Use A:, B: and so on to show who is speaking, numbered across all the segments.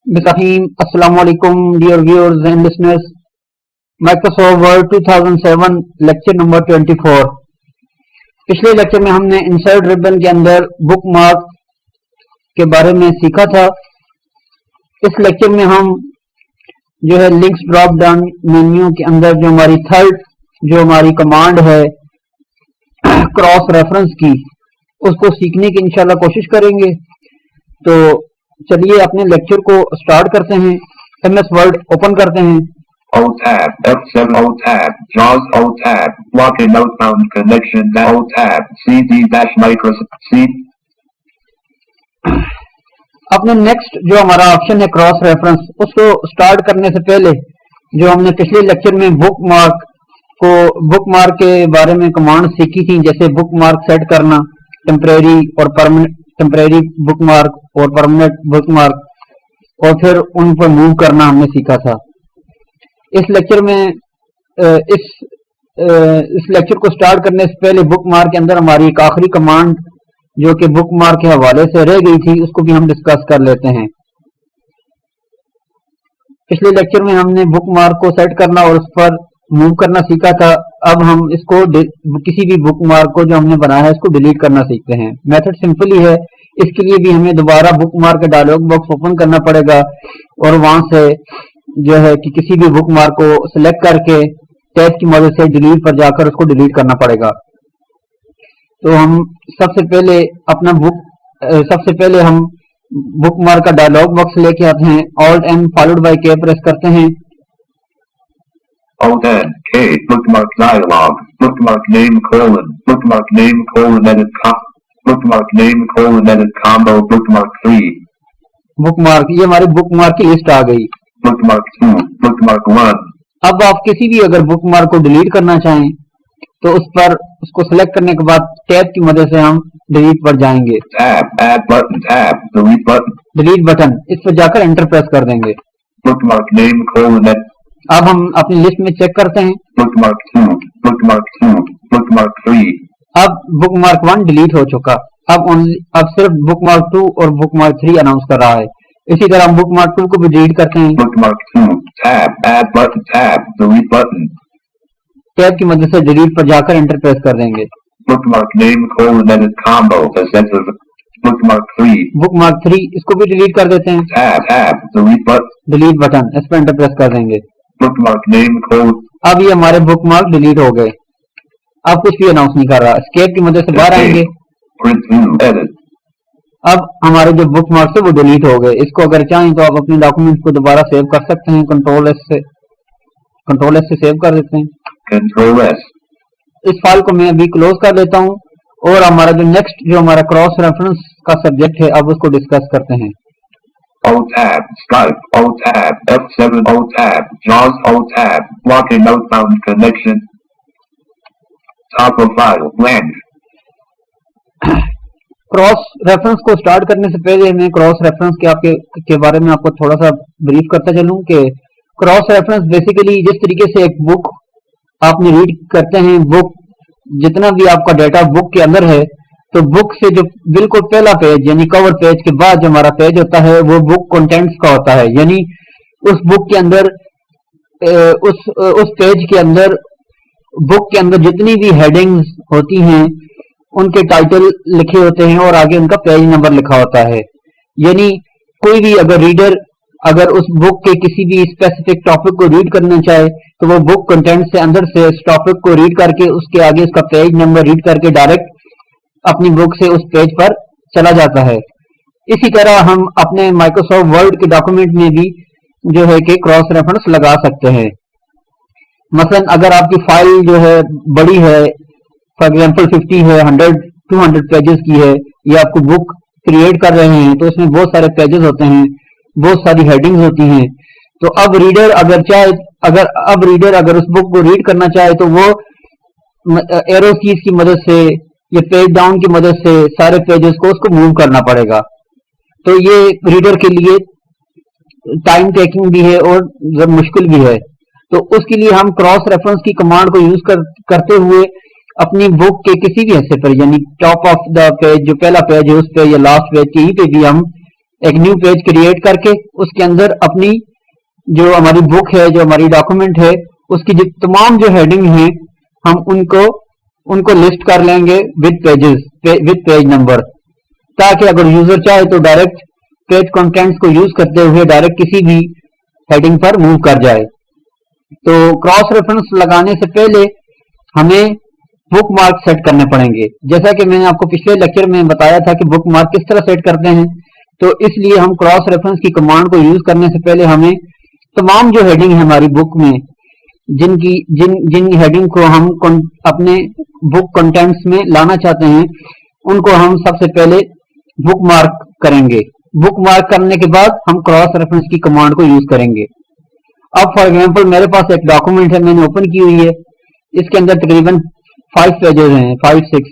A: Bisahim, Assalamu alaikum, dear viewers and listeners. Microsoft Word 2007 lecture number 24। पिछले lecture में हमने insert ribbon के अंदर बुक मार्क के बारे में सीखा था। इस लेक्चर में हम जो है लिंक्स ड्रॉप डाउन मेन्यू के अंदर जो हमारी कमांड है क्रॉस रेफरेंस की, उसको सीखने की इंशाल्लाह कोशिश करेंगे। तो चलिए अपने लेक्चर को स्टार्ट करते हैं। एमएस वर्ड ओपन करते हैं।
B: O tab, F7 O tab, JAWS O tab, blocking outbound connection O tab, CD dash Microsoft C।
A: अपने नेक्स्ट जो हमारा ऑप्शन है क्रॉस रेफरेंस, उसको स्टार्ट करने से पहले जो हमने पिछले लेक्चर में बुक मार्क के बारे में कमांड सीखी थी, जैसे बुक मार्क सेट करना, टेम्परेरी और परमानेंट, टेम्परेरी बुक मार्क और परमानेंट बुक मार्क, और फिर उन पर मूव करना हमने सीखा था। इस लेक्चर में इस लेक्चर को स्टार्ट करने से पहले बुक मार्क के अंदर हमारी एक आखिरी कमांड जो कि बुक मार्क के हवाले से रह गई थी, उसको भी हम डिस्कस कर लेते हैं। पिछले लेक्चर में हमने बुक मार्क को सेट करना और उस पर मूव करना सीखा था। अब हम इसको किसी भी बुक मार्क को जो हमने बनाया है इसको डिलीट करना सीखते हैं। मेथड सिंपल ही है। इसके लिए भी हमें दोबारा बुक मार्क का डायलॉग बॉक्स ओपन करना पड़ेगा और वहां से जो है कि किसी भी बुक मार्क को सिलेक्ट करके टैब की मदद से डिलीट पर जाकर उसको डिलीट करना पड़ेगा। तो हम सबसे पहले हम बुक मार्क का डायलॉग बॉक्स लेके आते हैं। ऑल्ट एंड फॉलोड बाय के प्रेस करते हैं।
B: Alt N K bookmark dialog, bookmark name colon edit combo bookmark 3,
A: bookmark, ये हमारी बुकमार्क की लिस्ट आ गई।
B: bookmark 2, bookmark 1,
A: अब आप किसी भी अगर बुकमार्क को डिलीट करना चाहें तो उसको सेलेक्ट करने के बाद टैब की मदद से हम डिलीट पर जाएंगे।
B: tab, add button, tab, delete button,
A: delete button, इस पर जाकर एंटर प्रेस कर देंगे।
B: bookmark name colon edit,
A: अब हम अपनी लिस्ट में चेक करते हैं।
B: bookmark 2, bookmark 3,
A: अब बुकमार्क 1 डिलीट हो चुका। अब सिर्फ बुकमार्क 2 और बुकमार्क 3 अनाउंस कर रहा है। इसी तरह हम बुकमार्क 2 को भी डिलीट करते हैं।
B: bookmark 2, tab, add button, tab, delete button,
A: tab की मदद से डिलीट पर जाकर एंटर प्रेस कर देंगे।
B: bookmark name colon edit combo sensitive, bookmark 3,
A: bookmark 3 इसको भी डिलीट कर देते हैं।
B: tab, delete button,
A: delete button, इस पर एंटर प्रेस कर देंगे।
B: bookmark name colon,
A: अब ये हमारे बुकमार्क डिलीट हो गए। अब कुछ भी अनाउंस नहीं कर रहा। एस्केप की मदद से बाहर आएंगे।
B: print view, edit,
A: अब हमारे जो बुकमार्क है वो डिलीट हो गए। इसको अगर चाहें तो आप अपने डॉक्यूमेंट को दोबारा सेव कर सकते हैं। कंट्रोल एस से सेव कर देते हैं।
B: control S,
A: इस फाइल को मैं अभी क्लोज कर लेता हूं और हमारा जो हमारा क्रॉस रेफरेंस का सब्जेक्ट है, अब उसको डिस्कस करते हैं।
B: O tab, Skype, O tab, F7 O tab, JAWS O tab, blocking outbound connection, top of file, blank,
A: cross reference को स्टार्ट करने से पहले मैं क्रॉस रेफरेंस के बारे में आपको थोड़ा सा ब्रीफ करता चलूं कि क्रॉस रेफरेंस बेसिकली जिस तरीके से एक बुक आपने रीड करते हैं, बुक जितना भी आपका डेटा बुक के अंदर है, तो बुक से जो बिल्कुल पहला पेज यानी कवर पेज के बाद जो हमारा पेज होता है वो बुक कंटेंट्स का होता है। यानी उस बुक के अंदर उस पेज के अंदर बुक के अंदर जितनी भी हेडिंग्स होती हैं उनके टाइटल लिखे होते हैं और आगे उनका पेज नंबर लिखा होता है। यानी कोई भी अगर रीडर अगर उस बुक के किसी भी स्पेसिफिक टॉपिक को रीड करना चाहे तो वो बुक कंटेंट से अंदर से उस टॉपिक को रीड करके उसके आगे उसका पेज नंबर रीड करके डायरेक्ट अपनी बुक से उस पेज पर चला जाता है। इसी तरह हम अपने माइक्रोसॉफ्ट वर्ड के डॉक्यूमेंट में भी जो है कि क्रॉस रेफरेंस लगा सकते हैं। मसलन अगर आपकी फाइल जो है बड़ी है, फॉर एग्जांपल 50 है, 100-200 पेजेस की है, या आपको बुक क्रिएट कर रहे हैं तो उसमें बहुत सारे पेजेस होते हैं, बहुत सारी हेडिंग्स होती हैं। तो अब रीडर अगर उस बुक को रीड करना चाहे तो वो एरो कीज की मदद से या पेज डाउन की मदद से सारे पेजेस को उसको मूव करना पड़ेगा। तो ये रीडर के लिए टाइम टेकिंग भी है और जब मुश्किल भी है। तो उसके लिए हम क्रॉस रेफरेंस की कमांड को यूज करते हुए अपनी बुक के किसी भी हिस्से पर यानी टॉप ऑफ द पेज जो पहला पेज है उस पे या लास्ट पेज कहीं पे भी हम एक न्यू पेज क्रिएट करके उसके अंदर अपनी जो हमारी बुक है, जो हमारी डॉक्यूमेंट है, उसकी जो तमाम जो हेडिंग है हम उनको लिस्ट कर लेंगे with pages, with page number, ताकि अगर यूजर चाहे तो डायरेक्ट पेज कंटेंट्स को यूज करते हुए डायरेक्ट किसी भी हेडिंग पर मूव कर जाए। तो क्रॉस रेफरेंस लगाने से पहले हमें बुक मार्क सेट करने पड़ेंगे। जैसा कि मैंने आपको पिछले लेक्चर में बताया था कि बुक मार्क किस तरह सेट करते हैं, तो इसलिए हम क्रॉस रेफरेंस की कमांड को यूज करने से पहले हमें तमाम जो हेडिंग है हमारी बुक में, जिन हेडिंग को हम अपने बुक कंटेंट्स में लाना चाहते हैं, उनको हम सबसे पहले बुक मार्क करेंगे। बुक मार्क करने के बाद हम क्रॉस रेफरेंस की कमांड को यूज करेंगे। अब फॉर एग्जांपल मेरे पास एक डॉक्यूमेंट है, मैंने ओपन की हुई है, इसके अंदर तकरीबन 5 पेजेस हैं, 5-6,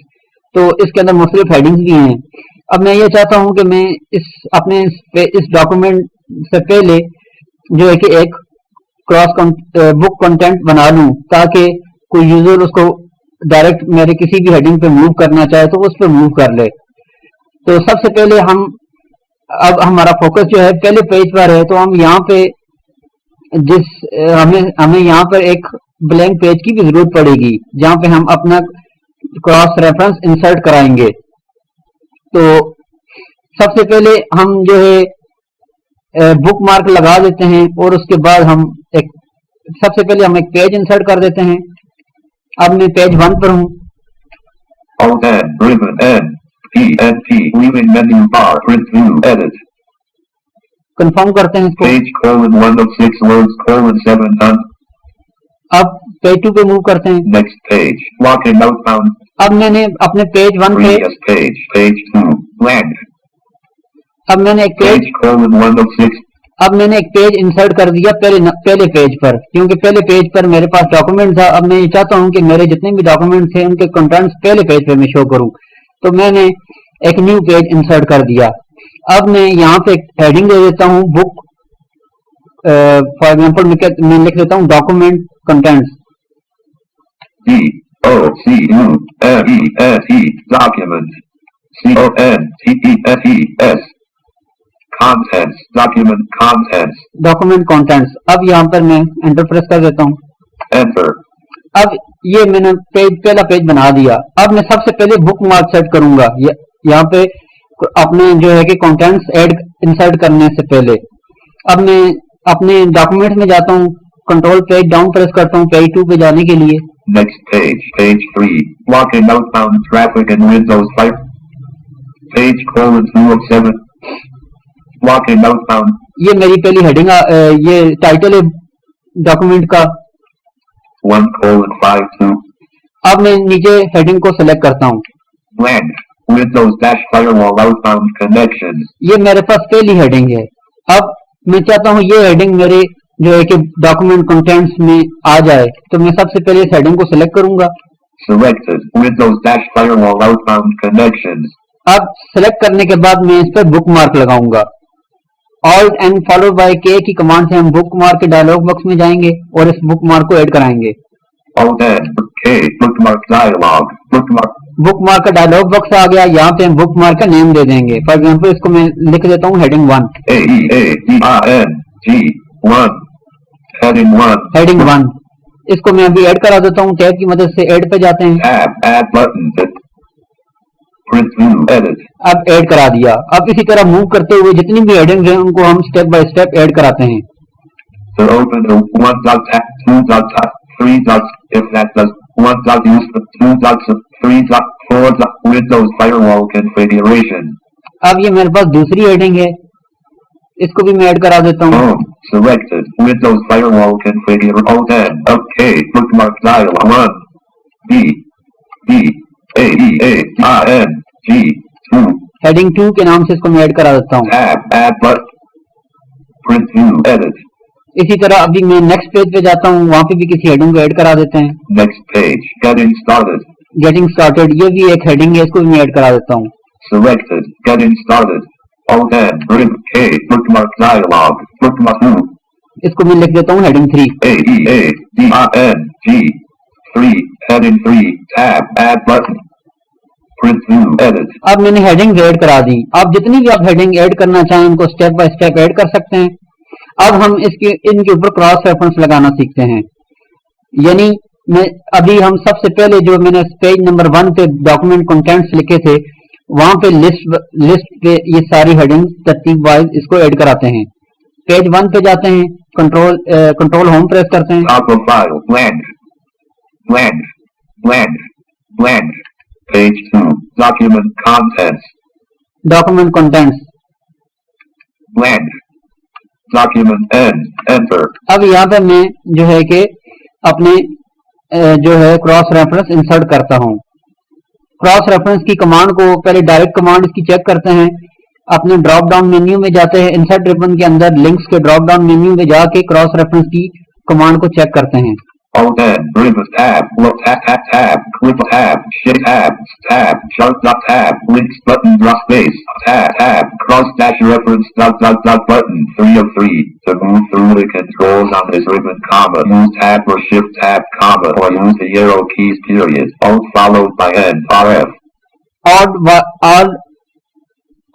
A: तो इसके अंदर मुख्तलिफ हेडिंग्स भी हैं। अब मैं ये चाहता हूं कि मैं इस डॉक्यूमेंट से पहले जो है कि एक बुक कंटेंट बना लूं, ताकि कोई यूजर उसको डायरेक्ट मेरे किसी भी हेडिंग पे मूव करना चाहे तो उस पर मूव कर ले। तो सबसे पहले अब हमारा फोकस जो है पहले पेज पर है, तो हम यहाँ पे हमें यहाँ पर एक ब्लैंक पेज की भी जरूरत पड़ेगी, जहाँ पे हम अपना क्रॉस रेफरेंस इंसर्ट कराएंगे। तो सबसे पहले हम जो है बुक मार्क लगा देते हैं और उसके बाद सबसे पहले हम एक पेज इंसर्ट कर देते हैं। अब मैं पेज 1 पर हूँ। कंफर्म करते हैं इसको। अब पेज 2 पे मूव करते हैं।
B: Next page. Lock and outbound.
A: अब मैंने अपने पेज 1 पे
B: Previous page. Page 2. Blank.
A: अब मैंने एक
B: Page colon 106.
A: अब मैंने एक पेज इंसर्ट कर दिया पहले पेज पर, क्योंकि पहले पेज पर मेरे पास डॉक्यूमेंट था। अब मैं ये चाहता हूं कि मेरे जितने भी डॉक्यूमेंट थे उनके कंटेंट्स पहले पेज पे मैं शो करूं, तो मैंने एक न्यू पेज इंसर्ट कर दिया। अब मैं यहाँ पे एक हेडिंग दे देता हूँ बुक, फॉर एग्जांपल मैं लिख देता हूँ document contents.
B: Document. CONTENTS. Contents. Document contents.
A: Document contents. अब यहाँ पर मैं एंटर प्रेस कर देता हूँ।
B: Enter.
A: अब ये मैंने पहला पेज बना दिया। अब मैं सबसे पहले बुक मार्क सेट करूंगा यहाँ पे अपने जो है कि कंटेंट्स इंसर्ट करने से पहले। अब मैं अपने डॉक्यूमेंट में जाता हूँ, कंट्रोल पेज डाउन प्रेस करता हूँ पेज 2 पे जाने के लिए।
B: Next page. Page 3. Lock and outbound traffic and Windows 5. Page colon 2 of 7. Lock and outbound.
A: ये मेरी पहली हेडिंग, ये टाइटल है डॉक्यूमेंट का।
B: 1 colon 5 2.
A: अब मैं नीचे हेडिंग को सिलेक्ट करता हूँ।
B: Blank. Windows dash firewall outbound connections.
A: ये मेरे पास पहली हेडिंग है। अब मैं चाहता हूँ ये हेडिंग मेरे जो है कि डॉक्यूमेंट कंटेंट्स में आ जाए, तो मैं सबसे पहले इस हेडिंग को सिलेक्ट करूंगा।
B: Selected. Windows dash firewall outbound connections.
A: अब सिलेक्ट करने के बाद मैं इस पर बुक मार्क लगाऊंगा। Alt and followed by K की कमांड से हम बुक मार्क के डायलॉग बॉक्स में जाएंगे और इस बुक मार्क को ऐड कराएंगे।
B: Alt and K. Bookmark dialog. Bookmark.
A: Book mark का डायलॉग बॉक्स आ गया। यहाँ पे हम बुक मार्क का नेम दे देंगे। फॉर एग्जाम्पल इसको मैं लिख देता हूँ हेडिंग 1।
B: AEADING 1. Heading 1.
A: हेडिंग 1 इसको मैं अभी ऐड करा देता हूँ। टैब की मदद से ऐड पे जाते हैं।
B: Tab. Add button. Print view. Edit.
A: अब ऐड करा दिया। अब इसी तरह मूव करते हुए जितनी भी हेडिंग्स हैं उनको हम स्टेप बाय स्टेप ऐड कराते हैं।
B: To open 1 dot tab 2 dot tab 3 dots. If that does 1 dot use 2 dots 3 dot 4 dot Windows firewall configuration.
A: अब ये मेरे पास दूसरी हेडिंग है, इसको भी मैं ऐड करा देता हूँ।
B: Home. Selected. Windows firewall configuration. Alt N. Okay. Bookmark dialog 1. B. B. A. E. A. I. N. G. 2.
A: Heading 2 के नाम से इसको मैं ऐड करा देता हूँ।
B: Tab. Add button. Print view. Edit.
A: इसी तरह अभी मैं नेक्स्ट पेज पे जाता हूँ, वहाँ पे भी किसी हेडिंग को ऐड करा देते हैं।
B: Next page. Getting started.
A: Getting started, ये भी एक हेडिंग है, इसको भी मैं ऐड करा देता हूँ।
B: Selected. Getting started. Alt N. Rim K. Bookmark dialog. Bookmark 2.
A: इसको मैं लिख देता हूँ heading 3।
B: A. E. A. D. I. N. G. 3. Heading 3. Tab. Add button. Print view. Edit.
A: अब मैंने हेडिंग ऐड करा दी। आप जितनी भी आप हेडिंग ऐड करना चाहें उनको स्टेप बाय स्टेप ऐड कर सकते हैं। अब हम इनके ऊपर क्रॉस रेफरेंस लगाना सीखते हैं। यानी अभी हम सबसे पहले जो मैंने पेज नंबर 1 पे डॉक्यूमेंट कंटेंट्स लिखे थे, वहां पे लिस्ट पे ये सारी हेडिंग तरतीब वाइज इसको ऐड कराते हैं। पेज 1 पे जाते हैं, कंट्रोल होम प्रेस करते हैं।
B: Top of file. Land. Page 2. Document contents.
A: Document contents.
B: Land. Document end. Enter.
A: अब यहाँ पे मैं जो है कि अपने जो है क्रॉस रेफरेंस इंसर्ट करता हूँ। क्रॉस रेफरेंस की कमांड को पहले डायरेक्ट कमांड इसकी चेक करते हैं। अपने ड्रॉप डाउन मेन्यू में जाते हैं, इंसर्ट रिबन के अंदर लिंक्स के ड्रॉप डाउन मेन्यू में जाके क्रॉस रेफरेंस की कमांड को चेक करते हैं।
B: Alt-N, ribbon tab, look tab, clip tab, shift tab, chart dot tab, links button drop space, tab, cross dash reference dot button, 3 of 3. To move through the controls on this ribbon, comma, use tab or shift tab, comma, or use the arrow keys period, alt followed by N, RF.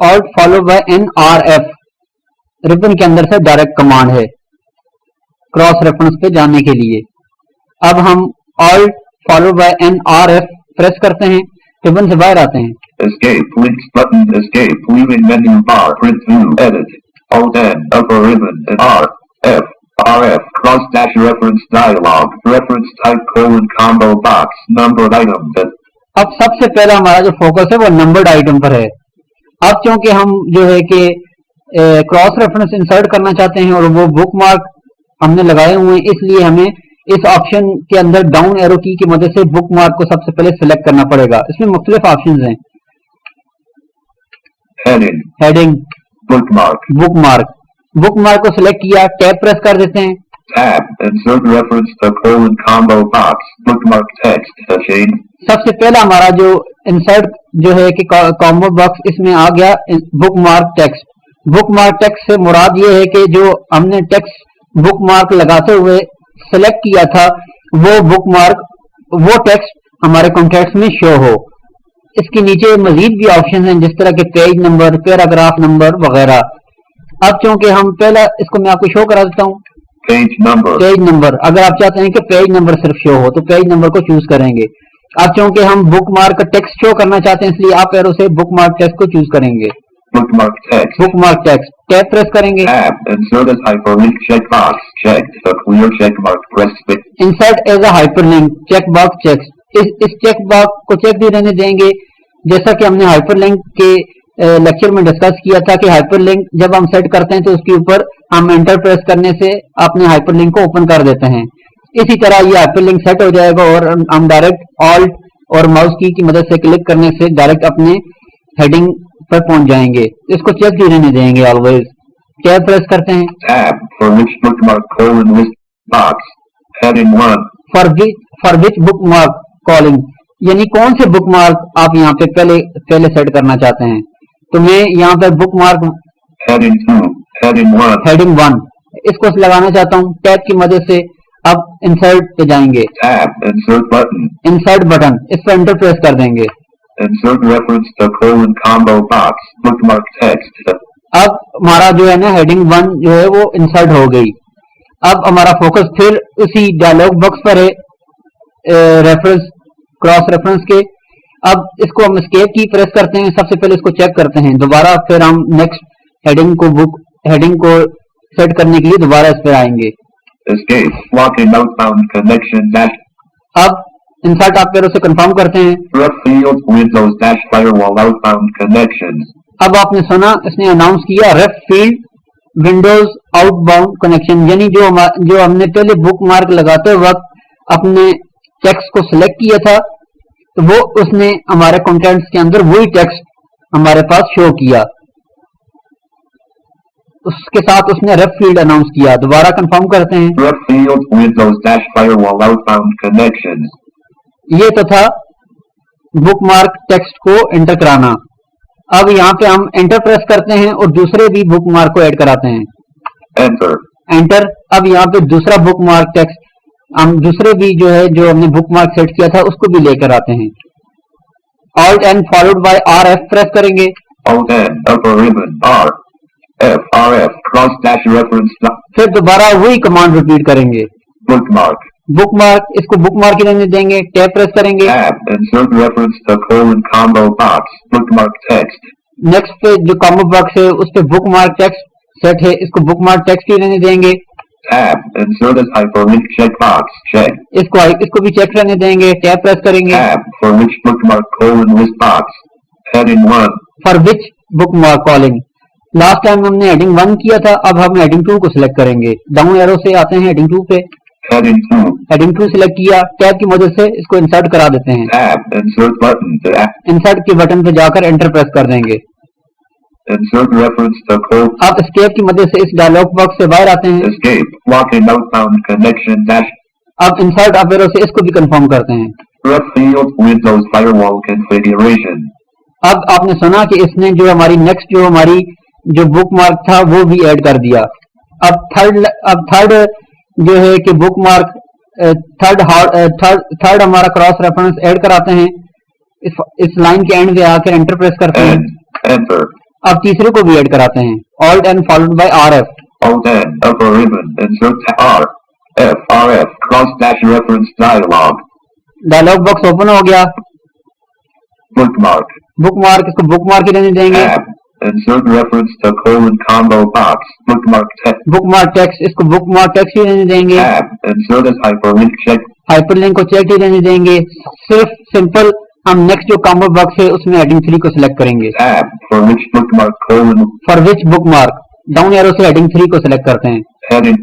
A: Alt followed by NRF ribbon के अंदर से direct command है cross reference पे जाने के लिए। अब हम Alt followed by NRF press करते हैं, रिबन से बाहर आते हैं।
B: Escape, links button, escape, leaving menu bar, print view, edit, Alt-N, upper ribbon, and R, F, RF, cross dash reference dialog, reference type combo box, numbered item.
A: अब सबसे पहला हमारा जो फोकस है वो नंबर्ड आइटम पर है। अब चूंकि हम जो है कि क्रॉस रेफरेंस इंसर्ट करना चाहते हैं और वो बुक मार्क हमने लगाए हुए हैं, इसलिए हमें इस ऑप्शन के अंदर डाउन एरो की मदद से बुक मार्क को सबसे पहले सिलेक्ट करना पड़ेगा। इसमें मुख्तलिफ ऑप्शंस हैं। हेडिंग, बुक मार्क को सिलेक्ट किया, टैब प्रेस कर देते हैं।
B: Tab, insert reference to combo box, bookmark text, chain.
A: सबसे पहला हमारा जो इंसर्ट जो है कि कॉम्बो बॉक्स, इसमें आ गया book mark text. Book mark text से मुराद ये है कि जो हमने टेक्स्ट बुक मार्क लगाते हुए सेलेक्ट किया था वो टेक्स्ट हमारे कॉन्टेक्स्ट में शो हो। इसके नीचे मजीद भी ऑप्शन हैं जिस तरह के पेज नंबर, पैराग्राफ नंबर वगैरह। अब चूंकि हम पहला इसको मैं आपको शो करा देता हूँ,
B: पेज
A: नंबर। अगर आप चाहते हैं कि पेज नंबर सिर्फ शो हो तो पेज नंबर को चूज करेंगे। अब चूंकि हम बुक मार्क का टेक्स्ट शो करना चाहते हैं इसलिए आप एरो से बुक मार्क टेक्स्ट को चूज करेंगे।
B: बुकमार्क
A: टेक्स्ट टैब प्रेस करेंगे। Insert as a hyperlink check box check. इस चेक बॉक्स को चेक भी रहने देंगे, जैसा कि हमने हाइपरलिंक के लेक्चर में डिस्कस किया था कि हाइपरलिंक जब हम सेट करते हैं तो उसके ऊपर हम एंटर प्रेस करने से अपने हाइपरलिंक को ओपन कर देते हैं। इसी तरह ये हाइपरलिंक सेट हो जाएगा और हम डायरेक्ट ऑल्ट और माउस की मदद से क्लिक करने से डायरेक्ट अपने हेडिंग पर पहुंच जाएंगे। इसको चेक भी रहने देंगे ऑलवेज। टैब प्रेस करते हैं।
B: Tab for which bookmark colon list box heading 1
A: for which bookmark calling, यानी कौन से बुकमार्क आप यहाँ पे पहले सेट करना चाहते हैं। तो मैं यहाँ पे बुकमार्क हेडिंग 1 इसको लगाना चाहता हूँ। टैब की मदद से अब इंसर्ट पे जाएंगे।
B: Tab
A: इंसर्ट बटन, इस पर एंटर प्रेस कर देंगे।
B: Insert reference to combo box, bookmark text.
A: अब हमारा जो है ना हेडिंग 1 जो है वो इंसर्ट हो गई। अब हमारा फोकस फिर उसी डायलॉग बॉक्स पर है रेफरेंस क्रॉस रेफरेंस के। अब इसको हम एस्केप की प्रेस करते हैं। सबसे पहले इसको चेक करते हैं, दोबारा फिर हम नेक्स्ट हेडिंग को सेट करने के लिए दोबारा इस पर आएंगे।
B: Escape, locking outbound connection dash.
A: अब इंसर्ट आप पैरों से कंफर्म करते हैं।
B: Ref field Windows dash firewall outbound connections.
A: अब आपने सुना इसने अनाउंस किया रेफ फील्ड विंडोज आउटबाउंड कनेक्शन, यानी जो हमने पहले बुक मार्क लगाते वक्त अपने टेक्स्ट को सिलेक्ट किया था तो वो उसने हमारे कंटेंट्स के अंदर वही टेक्स्ट हमारे पास शो किया। उसके साथ उसने रेफ फील्ड अनाउंस किया। दोबारा कंफर्म करते हैं।
B: Ref field Windows dash firewall outbound connections.
A: ये तो था बुक मार्क टेक्स्ट को एंटर कराना। अब यहाँ पे हम एंटर प्रेस करते हैं और दूसरे भी बुक मार्क को ऐड कराते हैं। एंटर। अब यहाँ पे दूसरा बुक मार्क टेक्स्ट हम दूसरे भी जो हमने बुक मार्क सेट किया था उसको भी लेकर आते हैं। Alt N followed by RF press करेंगे।
B: Alt N, upper ribbon, R, F, RF, cross dash reference,
A: फिर दोबारा वही कमांड रिपीट करेंगे।
B: bookmark,
A: बुकमार्क, इसको बुकमार्क ही रहने देंगे, टैब प्रेस करेंगे।
B: tab, insert reference to colon combo box, bookmark text,
A: next पे जो कॉम्बो बॉक्स है उस पे बुकमार्क टेक्स्ट सेट है, इसको बुकमार्क टेक्स्ट ही रहने देंगे।
B: tab, insert as hyperlink checkbox, check,
A: इसको भी चेक रहने देंगे, टैब प्रेस करेंगे।
B: tab, for which bookmark colon list box, heading 1,
A: for which bookmark calling, last time हमने हेडिंग 1 किया था, अब हम हेडिंग 2 को सिलेक्ट करेंगे। डाउन एरो से आते हैं हेडिंग 2 पे,
B: heading 2,
A: हेडिंग 2 सिलेक्ट किया, टैब की मदद से इसको इंसर्ट करा देते हैं।
B: tab, insert button to
A: insert के बटन पे जाकर एंटर प्रेस कर देंगे।
B: insert reference to colon,
A: आप एस्केप की मदद से इस डायलॉग बॉक्स से बाहर आते हैं।
B: escape, locking outbound connection dash,
A: अब इंसर्ट अप एरो से इसको भी कंफर्m करते हैं।
B: ref field, Windows firewall configuration,
A: अब आपने सुना कि इसने जो हमारी नेक्स्ट जो हमारी जो बुकमार्क था वो भी ऐड कर दिया। अब थर्ड जो है कि बुकमार्क थर्ड हमारा क्रॉस रेफरेंस ऐड कराते हैं। इस लाइन के एंड पे आकर एंटर प्रेस करते हैं।
B: enter,
A: अब तीसरे को भी ऐड कराते हैं, alt and followed by RF।
B: Alt N, upper ribbon, insert R, F, RF, cross dash reference dialog,
A: dialog box open हो गया।
B: bookmark,
A: बुकमार्क, इसको बुकमार्क ही रहने देंगे।
B: tab, insert reference to colon combo box, bookmark text,
A: bookmark text, इसको bookmark text ही रहने देंगे।
B: tab, insert as hyperlink check,
A: hyperlink को चेक ही रहने देंगे। सिर्फ सिंपल हम नेक्स्ट जो कॉम्बो बॉक्स है उसमें हेडिंग 3 को सिलेक्ट करेंगे।
B: tab, for which bookmark colon,
A: for which bookmark, down arrow से हेडिंग 3 को सिलेक्ट करते हैं।
B: heading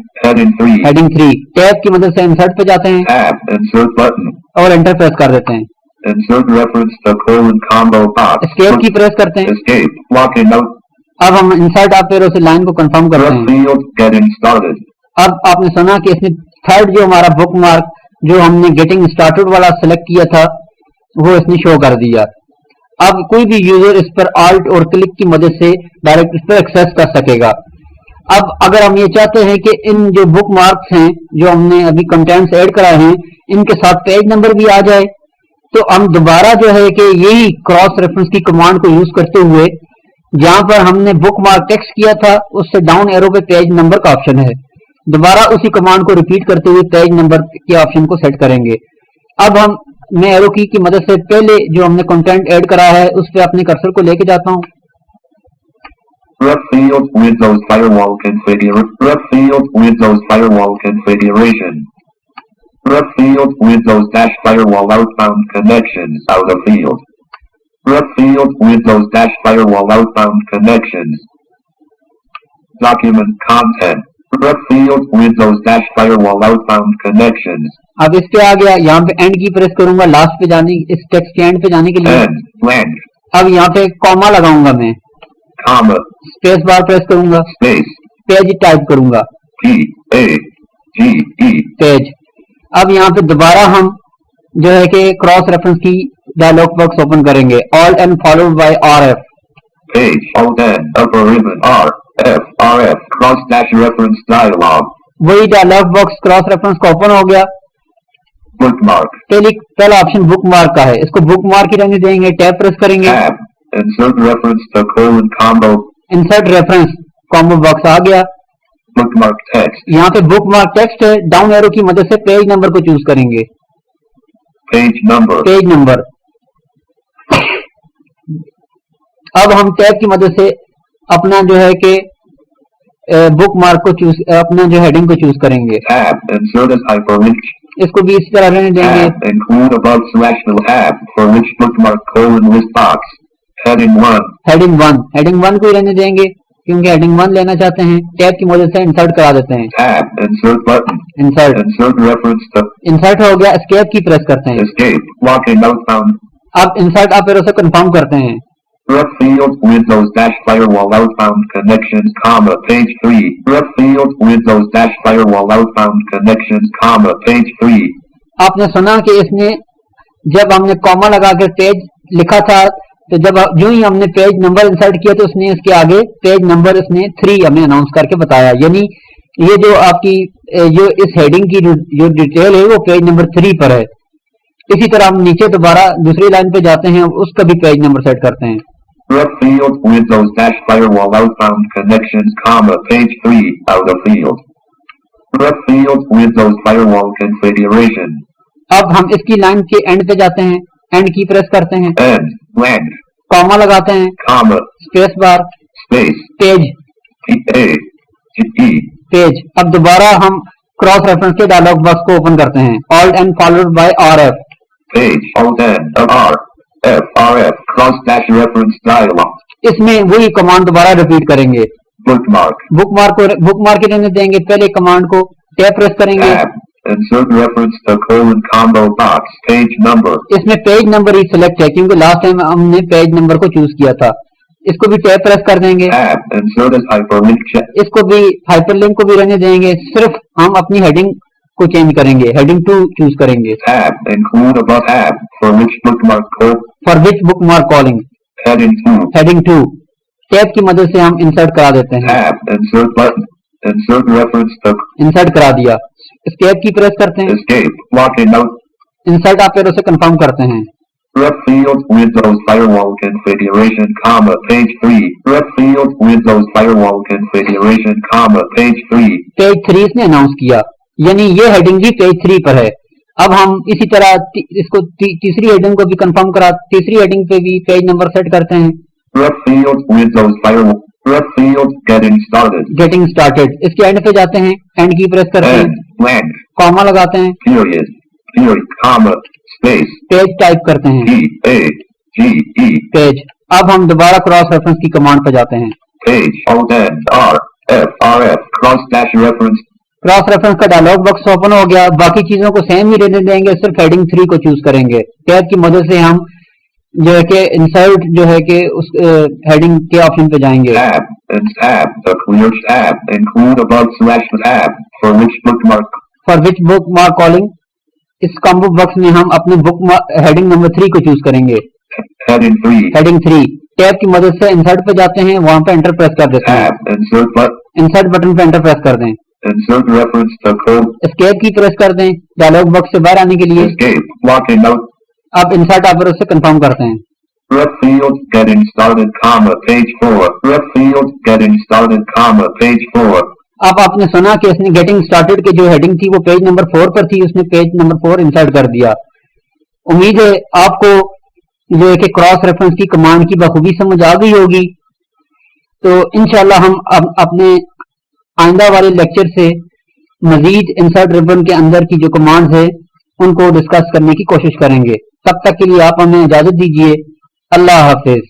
B: 3,
A: हेडिंग 3 टैब की मदद से इंसर्ट पे जाते हैं
B: tab, insert button,
A: और एंटर प्रेस कर देते हैं।
B: insert reference to colon combo box,
A: escape की प्रेस करते हैं।
B: escape, locking out,
A: अब हम इंसर्ट अप एरो से लाइन को कंफर्म करते
B: ref
A: हैं।
B: field, getting started,
A: अब आपने सुना कि इसने थर्ड जो हमारा बुकमार्क जो हमने गेटिंग स्टार्टेड वाला सिलेक्ट किया था वो इसने शो कर दिया। अब कोई भी यूजर इस पर आल्ट और क्लिक की मदद से डायरेक्ट इस पर एक्सेस कर सकेगा। अब अगर हम ये चाहते हैं कि इन जो बुकमार्क्स हैं जो हमने अभी कंटेंट्स ऐड कराए हैं इनके साथ पेज नंबर भी आ जाए, तो हम दोबारा जो है कि यही क्रॉस रेफरेंस की कमांड को यूज करते हुए जहां पर हमने बुकमार्क टेक्स्ट किया था उससे डाउन एरो पे पेज नंबर का ऑप्शन है, दोबारा उसी कमांड को रिपीट करते हुए पेज नंबर के ऑप्शन को सेट करेंगे। अब मैं एरो की मदद से पहले जो हमने कंटेंट ऐड करा है उस पे अपने कर्सर को लेके जाता हूं।
B: ref field, Windows firewall configuration, ref field, Windows firewall configuration, ref field, Windows dash firewall outbound connections, out of field, ref field, Windows dash firewall outbound connections, document content, ref field, Windows dash firewall outbound connections,
A: अब इस पे आ गया, यहाँ पे and की press करूंगा last पे जाने, इस टेक्स्ट के एंड पे जाने के लिए।
B: end, blank,
A: अब यहाँ पे कॉमा लगाऊंगा, मैं
B: comma,
A: स्पेस बार प्रेस करूंगा,
B: space,
A: पेज टाइप करूंगा,
B: P, A, G, E,
A: page. अब यहाँ पे दोबारा हम जो है कि क्रॉस रेफरेंस की डायलॉग बॉक्स ओपन करेंगे, alt and followed by RF।
B: page, Alt N, upper ribbon, R, F, RF, cross dash reference dialog,
A: वही डायलॉग बॉक्स क्रॉस रेफरेंस का ओपन हो गया।
B: bookmark,
A: पहला ऑप्शन बुकमार्क का है, इसको बुकमार्क ही रहने देंगे, टैब प्रेस करेंगे,
B: tab, insert reference to colon combo,
A: insert reference combo box आ गया।
B: bookmark text,
A: यहाँ पे बुकमार्क टेक्स्ट है, डाउन एरो की मदद से पेज नंबर को चूज करेंगे,
B: page number,
A: पेज नंबर। अब हम टैब की मदद से अपना जो है कि बुकमार्क को चूज, अपना जो हेडिंग को चूज करेंगे,
B: tab, insert as hyperlink,
A: इसको भी इसी तरह रहने देंगे।
B: tab, include above slash middle tab, for which bookmark colon list box, heading 1,
A: heading 1 को ही रहने देंगे क्योंकि हेडिंग 1 लेना चाहते हैं। टैब की मदद से इंसर्ट करा देते हैं,
B: tab, insert button,
A: insert,
B: insert reference to,
A: insert हो गया, एस्केप की प्रेस करते हैं।
B: escape, locking outbound,
A: अब इंसर्ट अप एरो से कंफर्म करते हैं,
B: ref field, Windows dash firewall outbound connections, comma, page 3, ref field, Windows dash firewall outbound connections, comma, page 3,
A: आपने सुना कि इसने जब हमने कॉमा लगा के पेज लिखा था तो जब जो ही हमने पेज नंबर इंसर्ट किया तो उसने इसके आगे पेज नंबर इसने 3 हमें अनाउंस करके बताया, यानी ये जो आपकी जो इस हेडिंग की जो डिटेल है वो पेज नंबर 3 पर है। इसी तरह हम नीचे दोबारा दूसरी लाइन पे जाते हैं, उसका भी पेज नंबर सेट करते हैं।
B: Left field, Windows dash firewall outbound connections, comma, page 3, out of field. Left field, Windows firewall configuration.
A: अब हम इसकी लाइन के एंड पे जाते हैं, एंड की प्रेस करते हैं,
B: End, blank,
A: कॉमा लगाते हैं,
B: comma,
A: space bar,
B: space,
A: page,
B: P-A, G-E,
A: page. अब दोबारा हम क्रॉस रेफरेंस के डायलॉग बॉक्स को ओपन करते हैं, alt and followed by RF।
B: page, Alt-N, R, F, RF, cross dash reference dialog.
A: इसमें वही कमांड दोबारा रिपीट करेंगे।
B: Bookmark,
A: बुकमार्क के रहने देंगे, पहले कमांड को टैब प्रेस करेंगे,
B: tab, insert reference to colon combo box, page number,
A: इसमें पेज नंबर ही सिलेक्ट है क्योंकि लास्ट टाइम हमने पेज नंबर को चूज किया था। इसको भी टैब प्रेस कर देंगे,
B: tab, insert as hyperlink check,
A: इसको भी हाइपरलिंक को भी रहने देंगे, सिर्फ हम अपनी हेडिंग को चेंज करेंगे, हेडिंग 2 चूज करेंगे।
B: tab, include above tab, for which bookmark code,
A: for which bookmark calling,
B: heading 2,
A: heading 2 tab की मदद से हम इंसर्ट करा देते हैं।
B: tab, insert button, insert reference to
A: insert करा दिया, एस्केप की प्रेस करते हैं,
B: escape, locking out,
A: इंसर्ट आप फिर उसे कंफर्म करते हैं।
B: left field, Windows firewall configuration, comma, page 3, left field, Windows firewall configuration, comma, page 3,
A: page 3 इसने अनाउंस किया, यानी ये हेडिंग भी पेज 3 पर है। अब हम इसी तरह इसको तीसरी हेडिंग को भी कंफर्म करा, तीसरी हेडिंग पे भी पेज नंबर सेट करते हैं।
B: left field, Windows firewall, left field, getting started,
A: getting started, इसके एंड पे जाते हैं, एंड की प्रेस करते हैं,
B: end, blank,
A: कॉमा लगाते हैं,
B: period, comma, space,
A: page type करते हैं,
B: P-A-G-E,
A: पेज। अब हम दोबारा क्रॉस रेफरेंस की कमांड पे जाते हैं।
B: page, Alt-N, R, F, RF, cross dash reference,
A: cross reference का डायलॉग बॉक्स ओपन हो गया, बाकी चीजों को सेम ही रहने देंगे, सिर्फ हेडिंग 3 को चूज करेंगे। टैब की मदद से हम जो है कि इंसर्ट जो है कि उस हेडिंग के ऑप्शन पे जाएंगे।
B: tab, and tab, the clear tab, include above slash tab, for which bookmark,
A: for which bookmark calling, इस कॉम्बो बॉक्स में हम अपने बुक हेडिंग नंबर 3 को चूज करेंगे,
B: heading 3,
A: हेडिंग 3। टैब की मदद से इंसर्ट पे जाते हैं, वहां पे एंटर प्रेस कर देते हैं,
B: tab, insert button,
A: insert button पे एंटर प्रेस कर दें,
B: insert reference to code,
A: escape की प्रेस कर दें डायलॉग बॉक्स से बाहर आने के लिए।
B: escape, locking out,
A: अब इंसर्ट आप उससे कंफर्म करते हैं।
B: left field, getting started, comma, page 4, left field, getting started, comma, page 4,
A: अब आपने सुना कि इसने गेटिंग स्टार्टेड के जो हेडिंग थी वो पेज नंबर 4 पर थी, उसने पेज नंबर 4 इंसर्ट कर दिया। उम्मीद है आपको जो है कि क्रॉस रेफरेंस की कमांड की बखूबी समझ आ गई होगी। तो इंशाल्लाह हम अब अपने आइंदा वाले लेक्चर से मजीद इंसर्ट रिबन के अंदर की जो कमांड्स है उनको डिस्कस करने की कोशिश करेंगे। तब तक के लिए आप हमें इजाजत दीजिए। अल्लाह हाफिज।